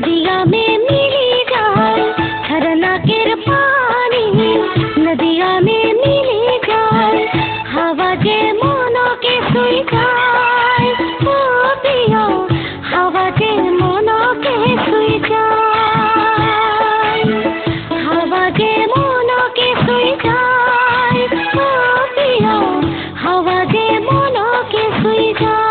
नदिया में मिली जाए झरना के पानी, नदिया में मिली जाए हवा जे मनो के सुई जाए, ओ पिया हवा जे मनो के सुई जाए, हवा जे मनो के सुई जाए, ओ पिया हवा जे मनो के सुई जाए।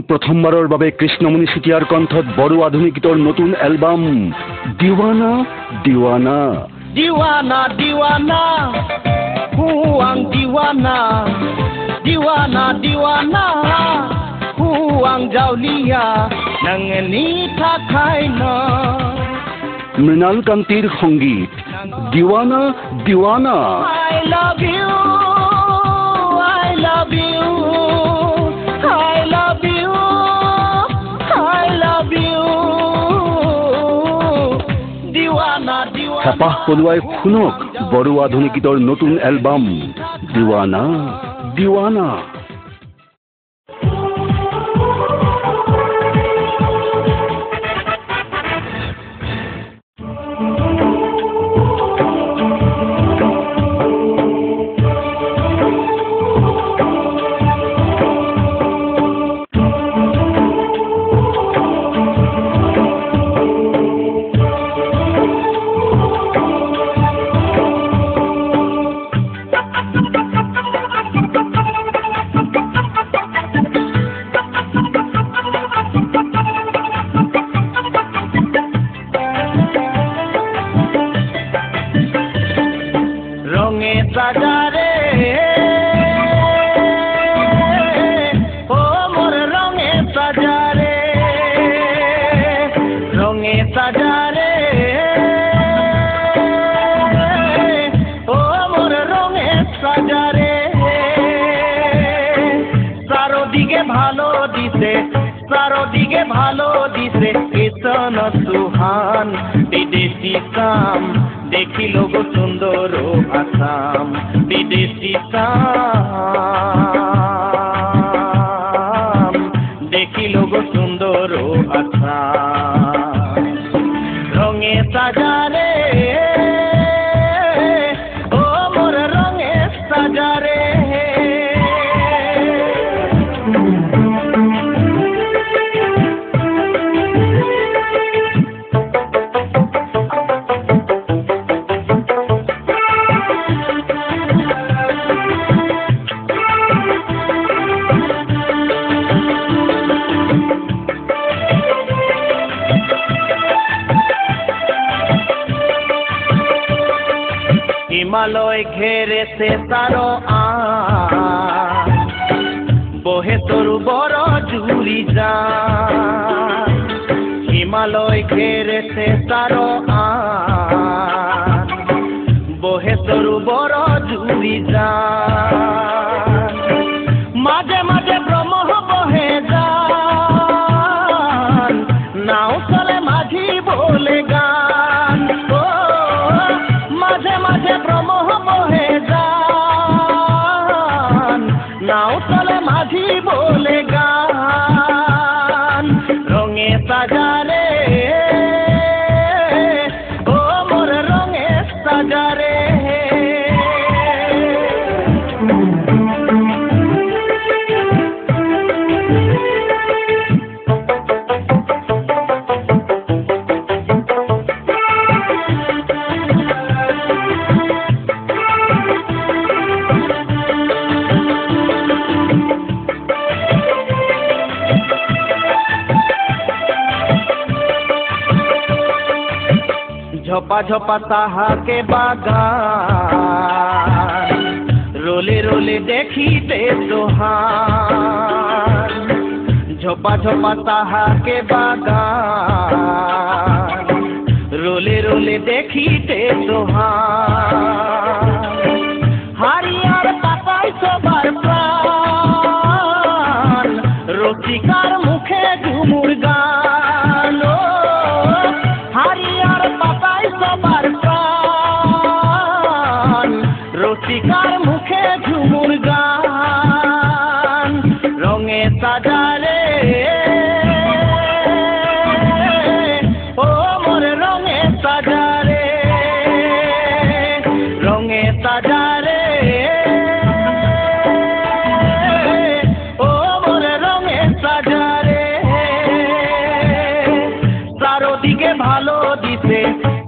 প্ৰথমবাৰৰ বাবে কৃষ্ণমণি চুতীয়াৰ কণ্ঠত বড়ো আধুনিক গীতৰ নতুন এলবাম দিৱানা দিৱানা দিৱানা দিৱানা হুৱাং দিৱানা দিৱানা দিৱানা হুৱাং জাউলিয়া नोंनि थाखाय মৃণাল কান্তিৰ সংগীত Deewana Deewana I love you I love you I love you I love you Deewana Deewana হেঁপাহ পলুৱাই শুনক বড়ো আধুনিক গীতৰ নতুন এলবাম দিৱানা দিৱানা সাজারে ও মোর রঙে সাজারে রঙে সাজারে ও মোর রঙে সাজারে চারদিকে ভালো দিছে চারদিকে ভালো দিছে কেতন সুহান বিদেশি কাম দেখিল গো সুন্দর আসাম বিদেশি কাম দেখিল গো সুন্দর আসাম রঙে সাজারে ও মোর রঙে সাজারে হিমালয় ঘেরেছে তারো বহে তরু বড় জুড়ি যা হিমালয় ঘেরেছে তারো বহে তরু বড় জুড়ি যা মাঝে মাঝে ব্রহ্ম বহে যান নাও চলে মাঝি বলে গান ও মাঝে মাঝে ব্রহ্ম বহে যান নাও চলে মাঝি বলে গান রঙে সাজারে ও মোর রঙে সাজারে झोपा झोपा साहा के बागान रोले रोले देखीते सोहान झोपा झोपा साहा के बागान रोले रोले देखीते सोहान हारियार पाताय सबार प्राण रसिकार मुखे झुमुर गान হারিয়ার পাতায় সবার প্রাণ রসিকার মুখে ঝুমুর গান রঙে সাজারে ও মোর রঙে সাজারে রঙে সাজারে ও মোর রঙে সাজারে চারদিকে ভালো দিছে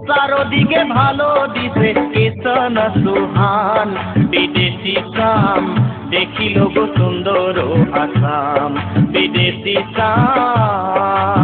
চারদিকে ভালো দিছে কেতন সুহান বিদেশি কাম দেখিল গো সুন্দর আসাম বিদেশী চাম